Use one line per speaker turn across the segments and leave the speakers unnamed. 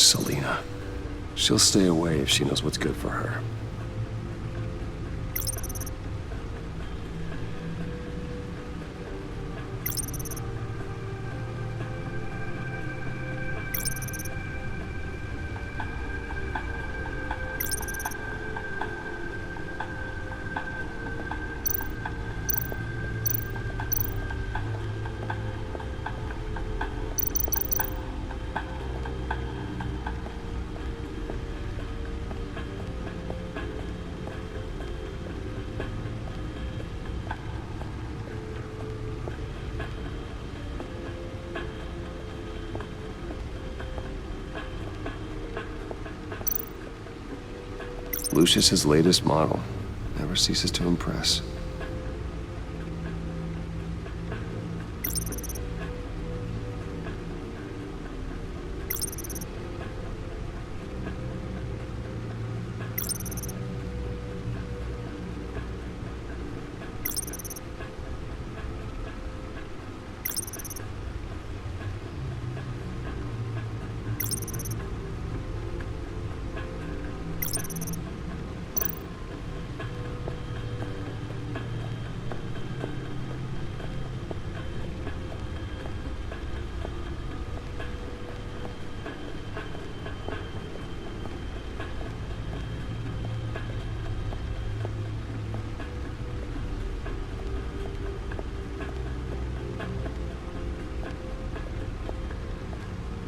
Selena. She'll stay away if she knows what's good for her. Lucius's latest model. Never ceases to impress.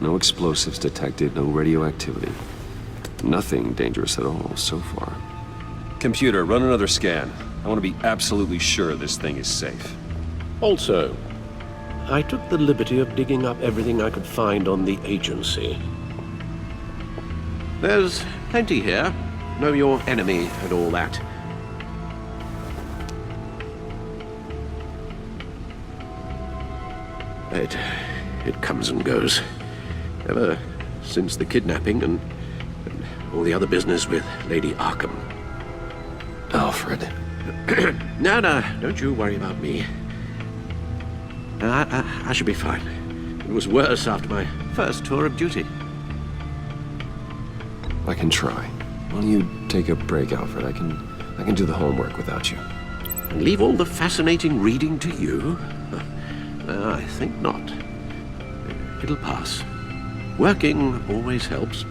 No explosives detected, no radioactivity. Nothing dangerous at all so far. Computer, run another scan. I want to be absolutely sure this thing is safe.
Also, I took the liberty of digging up everything I could find on the agency. There's plenty here. Know your enemy and all that. It comes and goes. Ever since the kidnapping and all the other business with Lady Arkham.
Alfred.
No, don't you worry about me. I should be fine. It was worse after my first tour of duty.
I can try. Why don't you take a break, Alfred? I can do the homework without you.
And leave all the fascinating reading to you? I think not. It'll pass. Working always helps.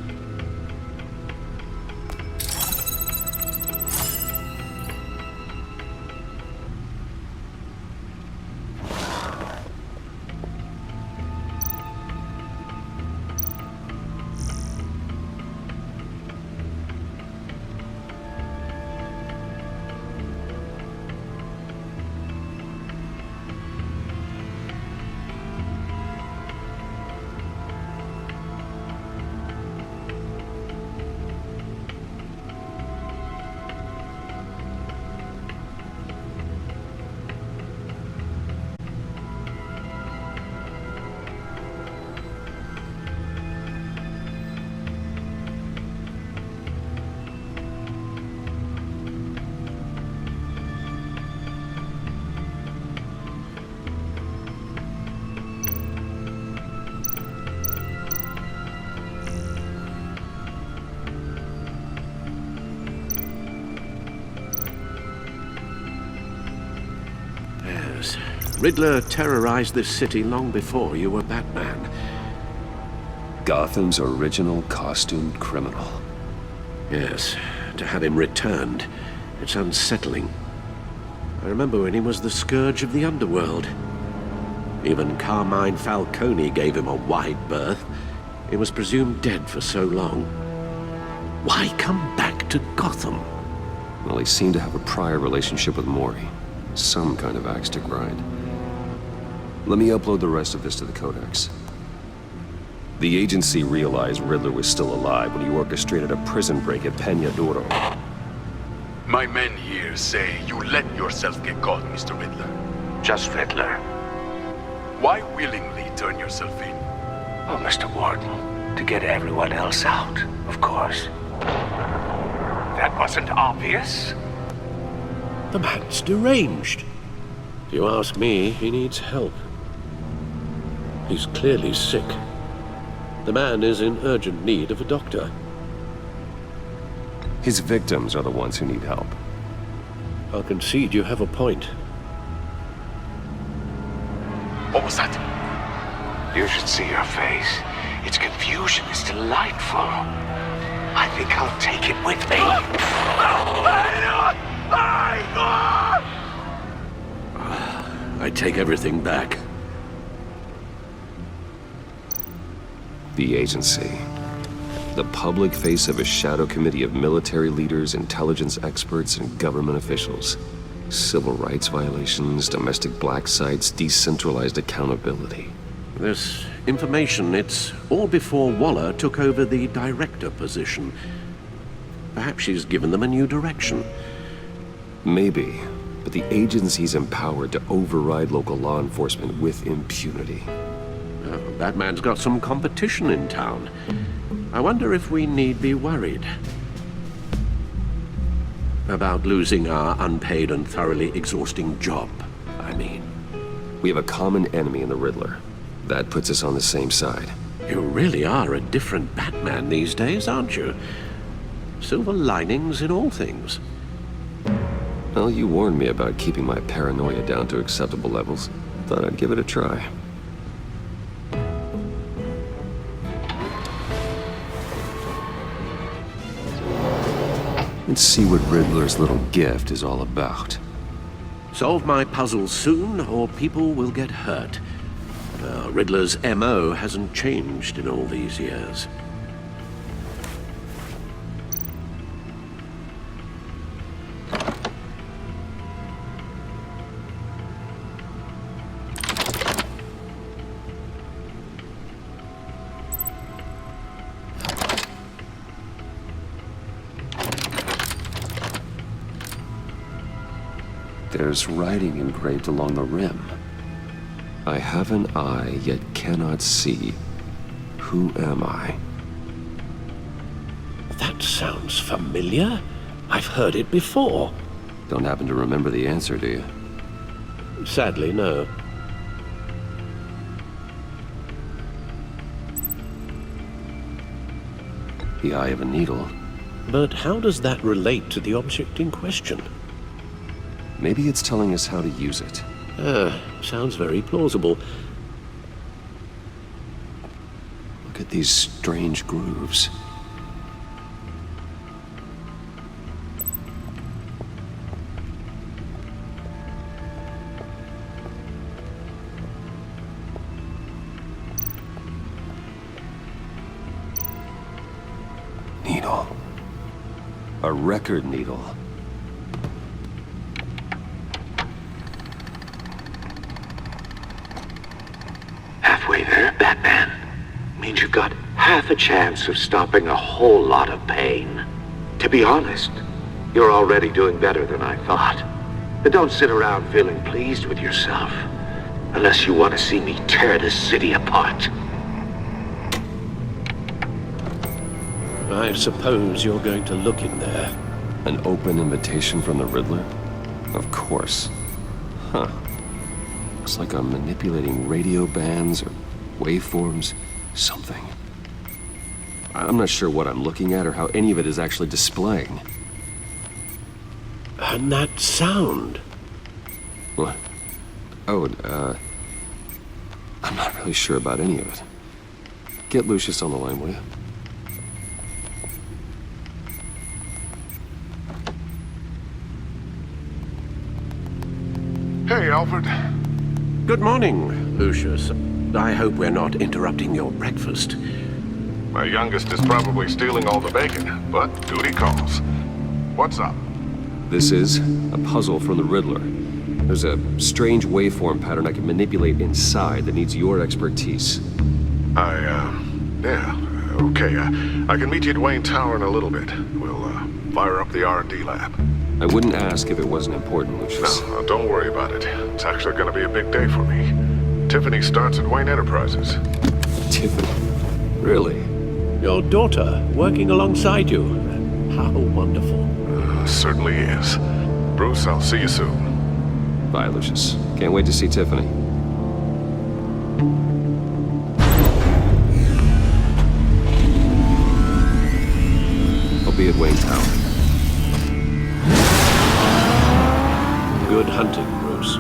Riddler terrorized this city long before you were Batman.
Gotham's original costumed criminal.
Yes, to have him returned, it's unsettling. I remember when he was the scourge of the underworld. Even Carmine Falcone gave him a wide berth. He was presumed dead for so long. Why come back to Gotham?
Well, he seemed to have a prior relationship with Mori. Some kind of axe to grind. Let me upload the rest of this to the Codex. The agency realized Riddler was still alive when he orchestrated a prison break at Peña Duro.
My men here say you let yourself get caught, Mr. Riddler.
Just Riddler.
Why willingly turn yourself in?
Oh, Mr. Warden, to get everyone else out, of course. That wasn't obvious.
The man's deranged. If you ask me, he needs help. He's clearly sick. The man is in urgent need of a doctor.
His victims are the ones who need help.
I'll concede you have a point.
What was that?
You should see her face. Its confusion is delightful. I think I'll take it with me.
I take everything back.
The agency. The public face of a shadow committee of military leaders, intelligence experts, and government officials. Civil rights violations, domestic black sites, decentralized accountability.
This information, it's all before Waller took over the director position. Perhaps she's given them a new direction.
Maybe, but the agency's empowered to override local law enforcement with impunity.
Oh, that man's got some competition in town. I wonder if we need be worried about losing our unpaid and thoroughly exhausting job, I mean.
We have a common enemy in the Riddler. That puts us on the same side.
You really are a different Batman these days, aren't you? Silver linings in all things.
Well, you warned me about keeping my paranoia down to acceptable levels. Thought I'd give it a try. Let's see what Riddler's little gift is all about.
Solve my puzzles soon, or people will get hurt. Riddler's M.O. hasn't changed in all these years.
There's writing engraved along the rim. I have an eye, yet cannot see. Who am I?
That sounds familiar. I've heard it before.
Don't happen to remember the answer, do you?
Sadly, no.
The eye of a needle.
But how does that relate to the object in question?
Maybe it's telling us how to use it.
Sounds very plausible.
Look at these strange grooves. Needle. A record needle.
Halfway there, Batman. Means you've got half a chance of stopping a whole lot of pain. To be honest, you're already doing better than I thought. But don't sit around feeling pleased with yourself. Unless you want to see me tear this city apart.
I suppose you're going to look in there.
An open invitation from the Riddler? Of course. Huh. Looks like I'm manipulating radio bands or waveforms, something. I'm not sure what I'm looking at or how any of it is actually displaying.
And that sound.
What? Oh, I'm not really sure about any of it. Get Lucius on the line, will you?
Hey, Alfred.
Good morning, Lucius. I hope we're not interrupting your breakfast.
My youngest is probably stealing all the bacon, but duty calls. What's up?
This is a puzzle from the Riddler. There's a strange waveform pattern I can manipulate inside that needs your expertise.
Yeah, okay. I can meet you at Wayne Tower in a little bit. We'll, fire up the R&D lab.
I wouldn't ask if it wasn't important, Lucius.
No, don't worry about it. It's actually gonna be a big day for me. Tiffany starts at Wayne Enterprises.
Tiffany? Really?
Your daughter working alongside you. How wonderful.
Certainly is. Bruce, I'll see you soon.
Bye, Lucius. Can't wait to see Tiffany. I'll be at Wayne Tower.
Good hunting, Bruce.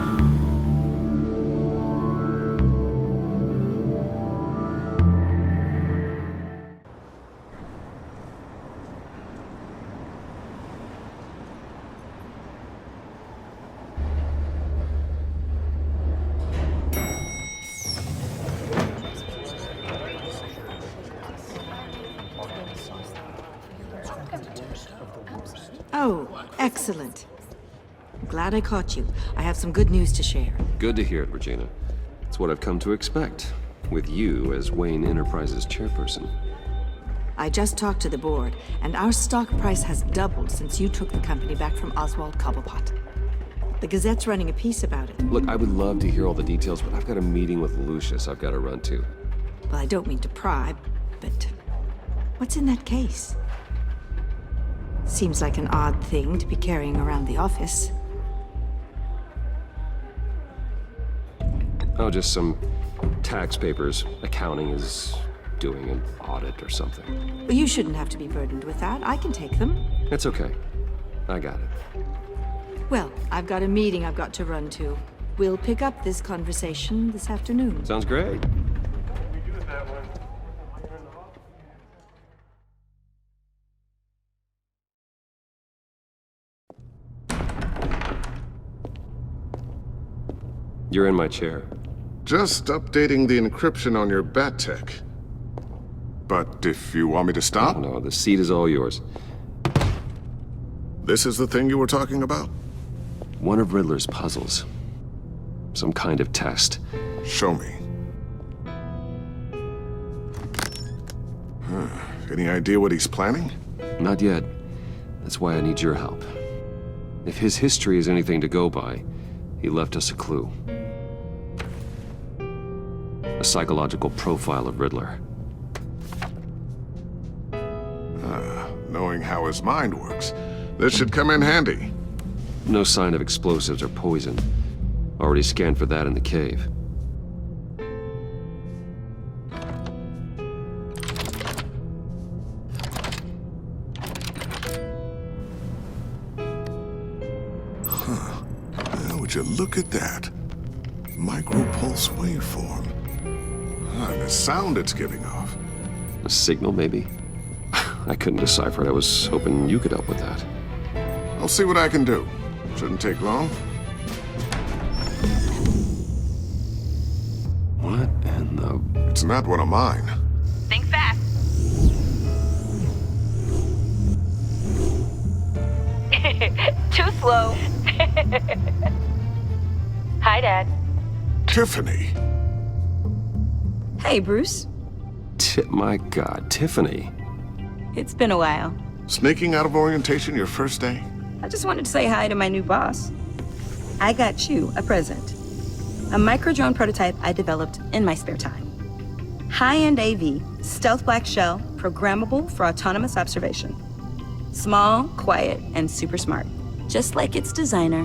Oh, excellent. Glad I caught you. I have some good news to share.
Good to hear it, Regina. It's what I've come to expect, with you as Wayne Enterprises chairperson.
I just talked to the board, and our stock price has doubled since you took the company back from Oswald Cobblepot. The Gazette's running a piece about it.
Look, I would love to hear all the details, but I've got a meeting with Lucius I've got to run to.
Well, I don't mean to pry, but what's in that case? Seems like an odd thing to be carrying around the office.
Oh, just some tax papers. Accounting is doing an audit or something.
Well, you shouldn't have to be burdened with that. I can take them.
It's okay. I got it.
Well, I've got a meeting I've got to run to. We'll pick up this conversation this afternoon.
Sounds great. You're in my chair.
Just updating the encryption on your bat tech. But if you want me to stop,
No, the seat is all yours.
this is the thing you were talking about?
One of Riddler's puzzles. Some kind of test.
Show me. Any idea what he's planning?
Not yet. That's why I need your help. If his history is anything to go by, he left us a clue. A psychological profile of Riddler.
Knowing how his mind works, this should come in handy.
No sign of explosives or poison. Already scanned for that in the cave.
Would you look at that? Micropulse waveform. And the sound it's giving off.
A signal, maybe? I couldn't decipher it. I was hoping you could help with that.
I'll see what I can do. Shouldn't take long.
What in the...
It's not one of mine.
Think fast. Too slow. Hi, Dad.
Tiffany!
Hey, Bruce.
My God, Tiffany.
It's been a while.
Sneaking out of orientation your first day?
I just wanted to say hi to my new boss. I got you a present. A micro-drone prototype I developed in my spare time. High-end AV, stealth black shell, programmable for autonomous observation. Small, quiet, and super smart. Just like its designer.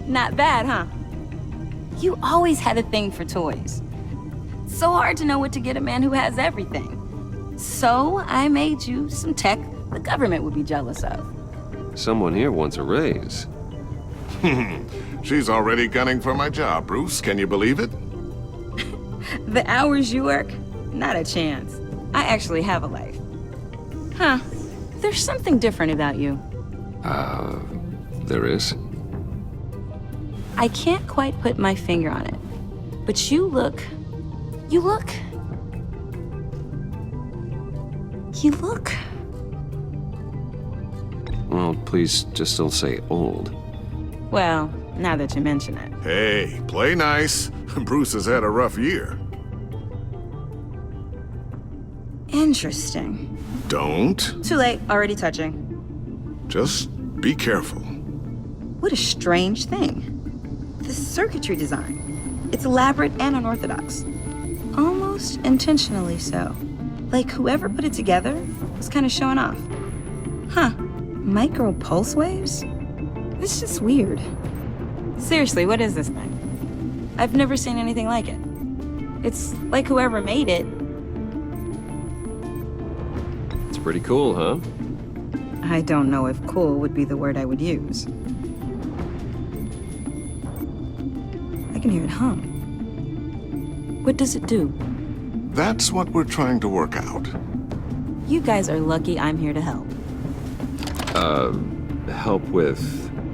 Not bad, huh? You always had a thing for toys. So hard to know what to get a man who has everything. So I made you some tech the government would be jealous of.
Someone here wants a raise.
She's already gunning for my job, Bruce. Can you believe it?
The hours you work? Not a chance. I actually have a life. Huh. There's something different about you.
There is?
I can't quite put my finger on it. But you look... You look...
Well, please just don't say old.
Well, now that you mention it.
Hey, play nice. Bruce has had a rough year.
Interesting.
Don't.
Too late, already touching.
Just be careful.
What a strange thing. The circuitry design. It's elaborate and unorthodox. Almost intentionally so. Like whoever put it together was kind of showing off. Huh. Micro pulse waves? It's just weird. Seriously, what is this thing? I've never seen anything like it. It's like whoever made it.
It's pretty cool, huh?
I don't know if cool would be the word I would use. I can hear it hum. What does it do?
That's what we're trying to work out.
You guys are lucky I'm here to help.
Help with...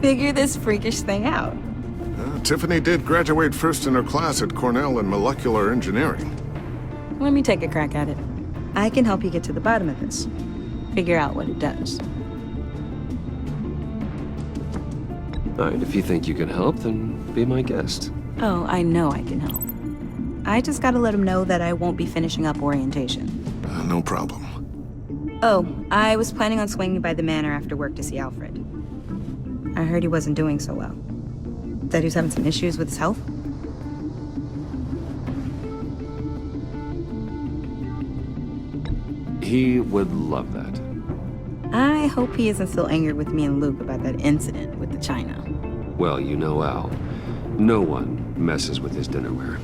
Figure this freakish thing out.
Tiffany did graduate first in her class at Cornell in molecular engineering.
Let me take a crack at it. I can help you get to the bottom of this. Figure out what it does.
Alright, if you think you can help, then be my guest.
Oh, I know I can help. I just gotta let him know that I won't be finishing up orientation.
No problem.
Oh, I was planning on swinging by the manor after work to see Alfred. I heard he wasn't doing so well. Said he was having some issues with his health.
He would love that.
I hope he isn't still angered with me and Luke about that incident with the china.
Well, you know Al. No one messes with his dinnerware.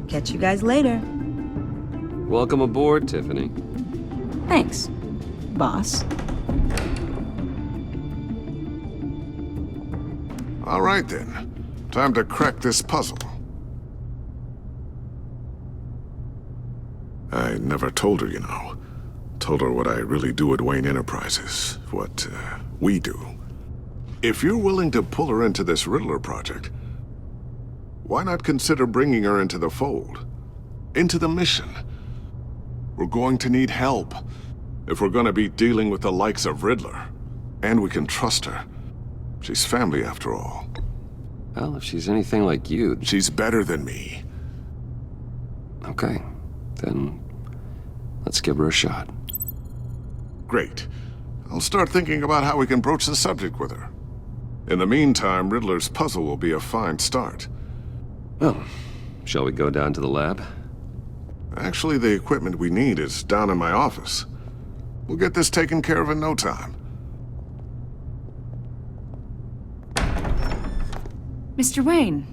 Catch you guys later.
Welcome aboard, Tiffany.
Thanks, boss.
All right then. Time to crack this puzzle. I never told her, you know. Told her what I really do at Wayne Enterprises. What, we do. If you're willing to pull her into this Riddler project, why not consider bringing her into the fold? Into the mission? We're going to need help if we're going to be dealing with the likes of Riddler. And we can trust her. She's family after all.
Well, if she's anything like you...
She's better than me.
Okay, then let's give her a shot.
Great. I'll start thinking about how we can broach the subject with her. In the meantime, Riddler's puzzle will be a fine start.
Well, shall we go down to the lab?
Actually, the equipment we need is down in my office. We'll get this taken care of in no time.
Mr. Wayne.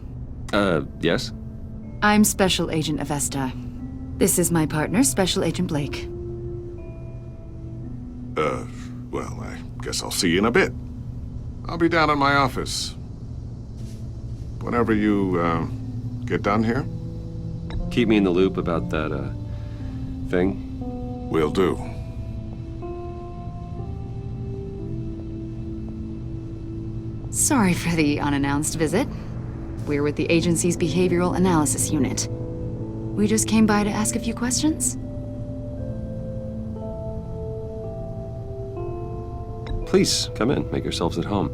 Yes?
I'm Special Agent Avesta. This is my partner, Special Agent Blake.
Well, I guess I'll see you in a bit. I'll be down in my office. Whenever you, get done here?
Keep me in the loop about that, thing.
Will do.
Sorry for the unannounced visit. We're with the agency's Behavioral Analysis Unit. We just came by to ask a few questions.
Please, come in. Make yourselves at home.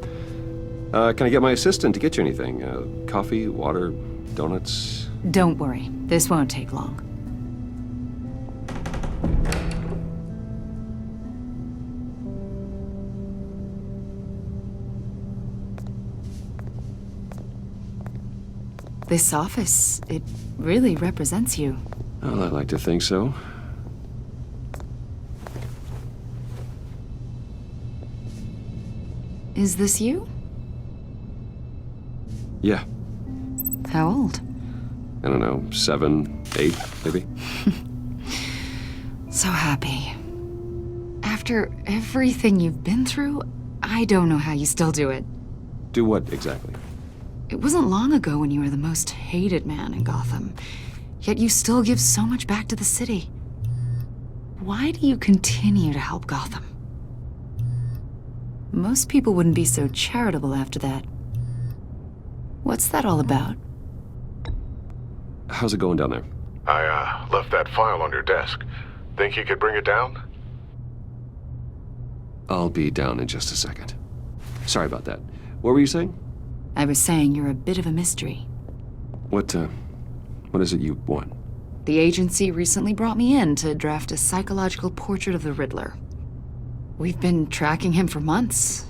Can I get my assistant to get you anything? Coffee, water, donuts?
Don't worry, this won't take long. This office, it really represents you.
Well, I'd like to think so.
Is this you?
Yeah.
How old?
I don't know, 7, 8, maybe?
So happy. After everything you've been through, I don't know how you still do it.
Do what exactly?
It wasn't long ago when you were the most hated man in Gotham, yet you still give so much back to the city. Why do you continue to help Gotham? Most people wouldn't be so charitable after that. What's that all about?
How's it going down there?
I, left that file on your desk. Think you could bring it down?
I'll be down in just a second. Sorry about that. What were you saying?
I was saying you're a bit of a mystery.
What is it you want?
The agency recently brought me in to draft a psychological portrait of the Riddler. We've been tracking him for months,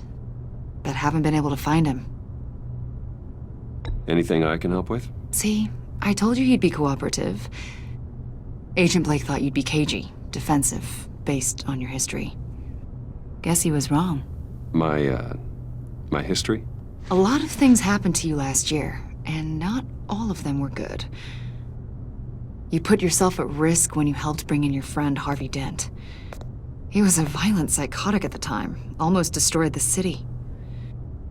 but haven't been able to find him.
Anything I can help with?
See, I told you he'd be cooperative. Agent Blake thought you'd be cagey, defensive, based on your history. Guess he was wrong.
My history?
A lot of things happened to you last year, and not all of them were good. You put yourself at risk when you helped bring in your friend Harvey Dent. He was a violent psychotic at the time, almost destroyed the city.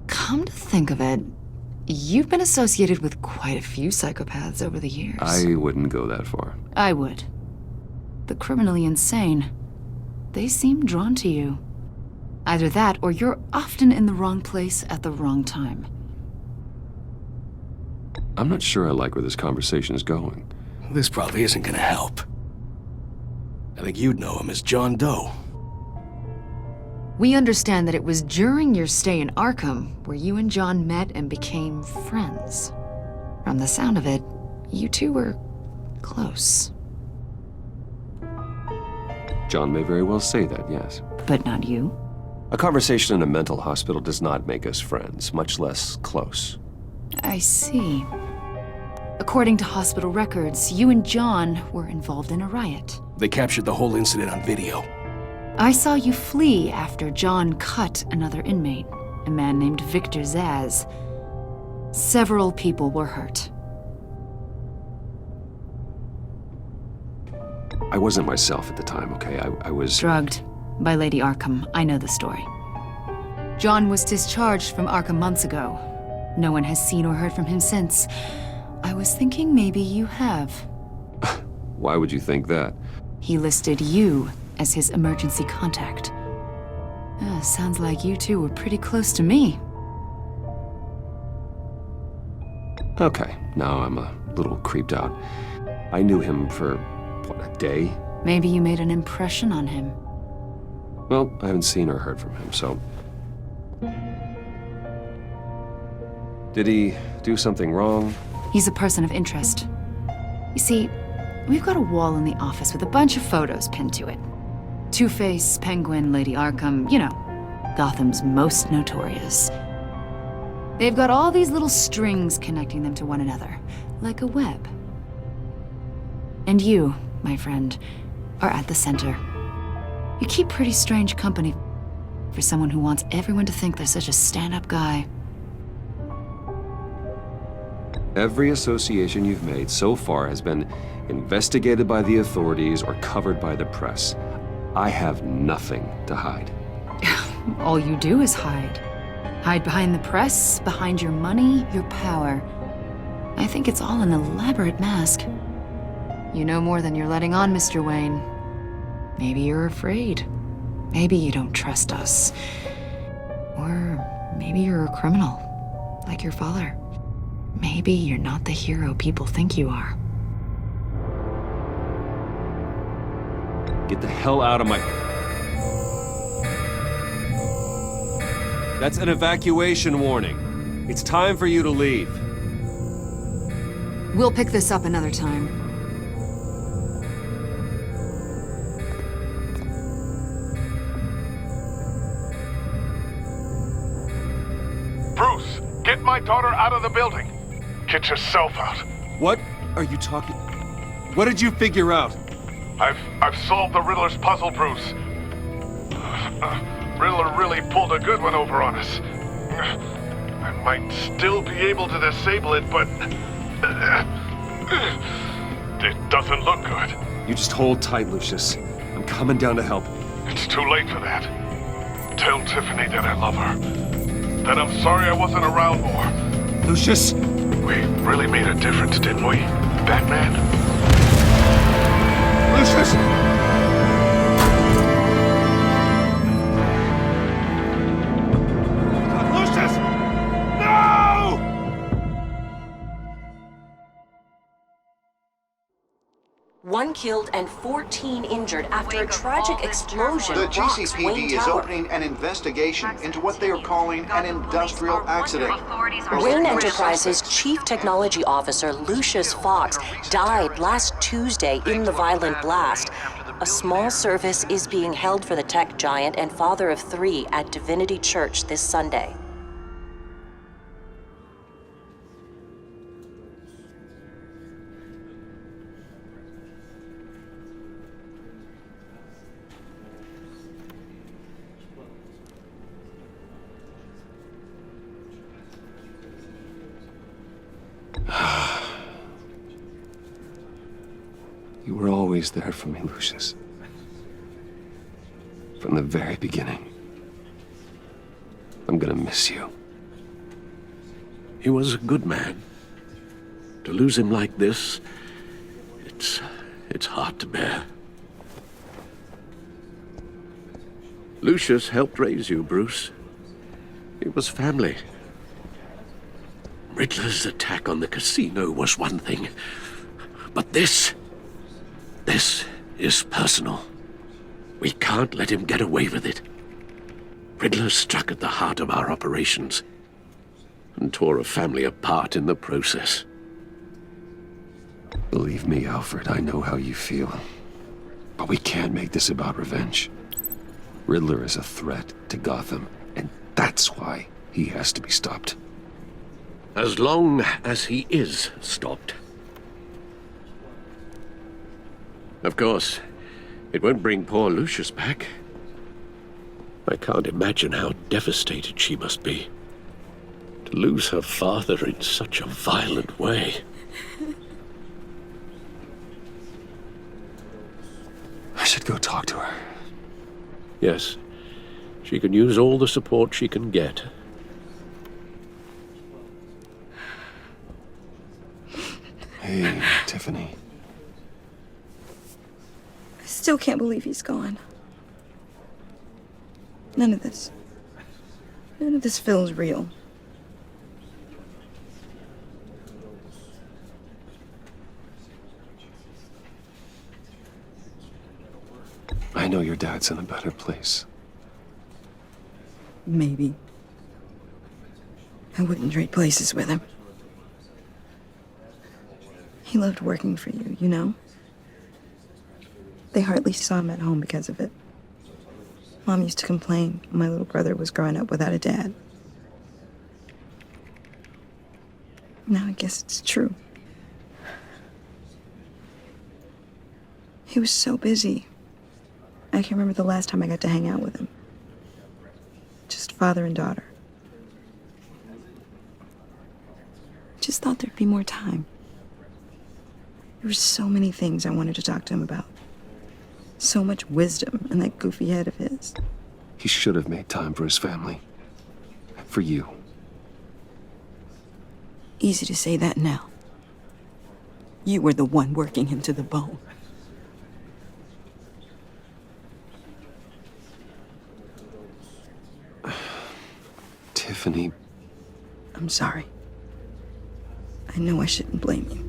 Come to think of it, you've been associated with quite a few psychopaths over the years.
I wouldn't go that far.
I would. The criminally insane. They seem drawn to you. Either that, or you're often in the wrong place at the wrong time.
I'm not sure I like where this conversation is going.
This probably isn't gonna help. I think you'd know him as John Doe.
We understand that it was during your stay in Arkham where you and John met and became friends. From the sound of it, you two were close.
John may very well say that, yes.
But not you.
A conversation in a mental hospital does not make us friends, much less close.
I see. According to hospital records, you and John were involved in a riot.
They captured the whole incident on video.
I saw you flee after John cut another inmate, a man named Victor Zaz. Several people were hurt.
I wasn't myself at the time, okay? I was...
Drugged by Lady Arkham. I know the story. John was discharged from Arkham months ago. No one has seen or heard from him since. I was thinking maybe you have.
Why would you think that?
He listed you as his emergency contact. Sounds like you two were pretty close to me.
Okay, now I'm a little creeped out. I knew him for, what, a day?
Maybe you made an impression on him.
Well, I haven't seen or heard from him, so... Did he do something wrong?
He's a person of interest. You see, we've got a wall in the office with a bunch of photos pinned to it. Two-Face, Penguin, Lady Arkham, you know, Gotham's most notorious. They've got all these little strings connecting them to one another, like a web. And you, my friend, are at the center. You keep pretty strange company for someone who wants everyone to think they're such a stand-up guy.
Every association you've made so far has been investigated by the authorities or covered by the press. I have nothing to hide.
All you do is hide. Hide behind the press, behind your money, your power. I think it's all an elaborate mask. You know more than you're letting on, Mr. Wayne. Maybe you're afraid. Maybe you don't trust us. Or maybe you're a criminal, like your father. Maybe you're not the hero people think you are.
Get the hell out of my... That's an evacuation warning. It's time for you to leave.
We'll pick this up another time.
Bruce, get my daughter out of the building. Get yourself out.
What are you talking... What did you figure out?
I've solved the Riddler's puzzle, Bruce. Riddler really pulled a good one over on us. I might still be able to disable it, but... it doesn't look good.
You just hold tight, Lucius. I'm coming down to help.
It's too late for that. Tell Tiffany that I love her. That I'm sorry I wasn't around more.
Lucius!
We really made a difference, didn't we, Batman?
Lucius!
Lucius! No!
One killed and 14 injured after a tragic explosion
The
rocks Wayne
GCPD is
Tower.
opening an investigation into what they are calling an industrial accident.
Wayne Enterprises' Chief Technology Officer Lucius Fox died last Tuesday in the violent blast. A small service is being held for the tech giant and father of 3 at Divinity Church this Sunday.
always there for me, Lucius. From the very beginning. I'm gonna miss you.
He was a good man. To lose him like this, it's hard to bear. Lucius helped raise you, Bruce. It was family. Riddler's attack on the casino was one thing, but this is personal. We can't let him get away with it. Riddler struck at the heart of our operations and tore a family apart in the process.
Believe me, Alfred, I know how you feel. But we can't make this about revenge. Riddler is a threat to Gotham, and that's why he has to be stopped.
As long as he is stopped. Of course, it won't bring poor Lucius back. I can't imagine how devastated she must be. To lose her father in such a violent way.
I should go talk to her.
Yes, she can use all the support she can get.
Hey, Tiffany.
I still can't believe he's gone. None of this feels real.
I know your dad's in a better place.
Maybe. I wouldn't trade places with him. He loved working for you, you know? They hardly saw him at home because of it. Mom used to complain when my little brother was growing up without a dad. Now I guess it's true. He was so busy. I can't remember the last time I got to hang out with him. Just father and daughter. Just thought there'd be more time. There were so many things I wanted to talk to him about. So much wisdom in that goofy head of his.
He should have made time for his family. For you.
Easy to say that now. You were the one working him to the bone.
Tiffany.
I'm sorry. I know I shouldn't blame you.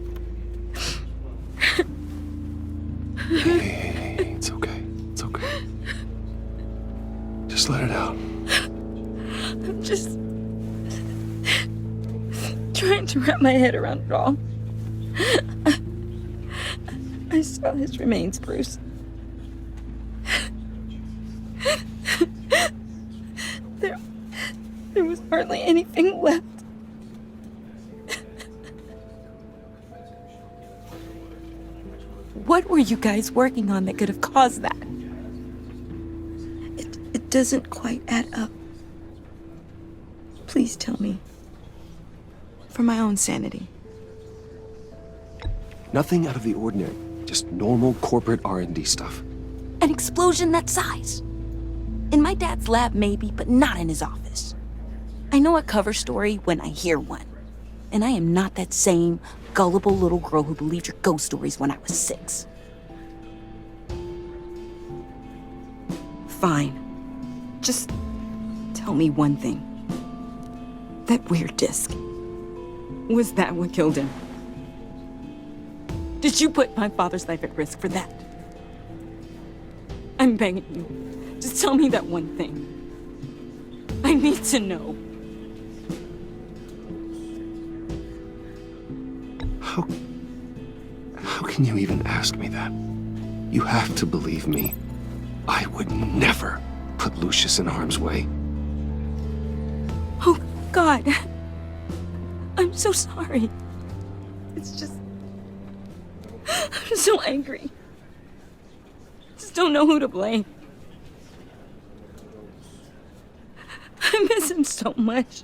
Hey, it's okay. It's okay. Just let it out.
I'm just trying to wrap my head around it all. I saw his remains, Bruce. There was hardly anything left. What were you guys working on that could have caused that? It doesn't quite add up. Please tell me. For my own sanity.
Nothing out of the ordinary. Just normal corporate R&D stuff.
An explosion that size. In my dad's lab, maybe, but not in his office. I know a cover story when I hear one. And I am not that same gullible little girl who believed your ghost stories when I was 6. Fine. Just tell me one thing. That weird disc. Was that what killed him? Did you put my father's life at risk for that? I'm begging you. Just tell me that one thing. I need to know.
How can you even ask me that? You have to believe me. I would never put Lucius in harm's way.
Oh, God. I'm so sorry. It's just... I'm so angry. Just don't know who to blame. I miss him so much.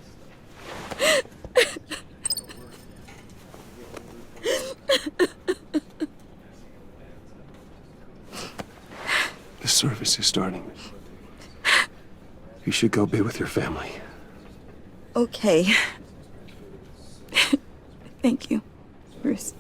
service is starting. You should go be with your family.
Okay. Thank you, Bruce.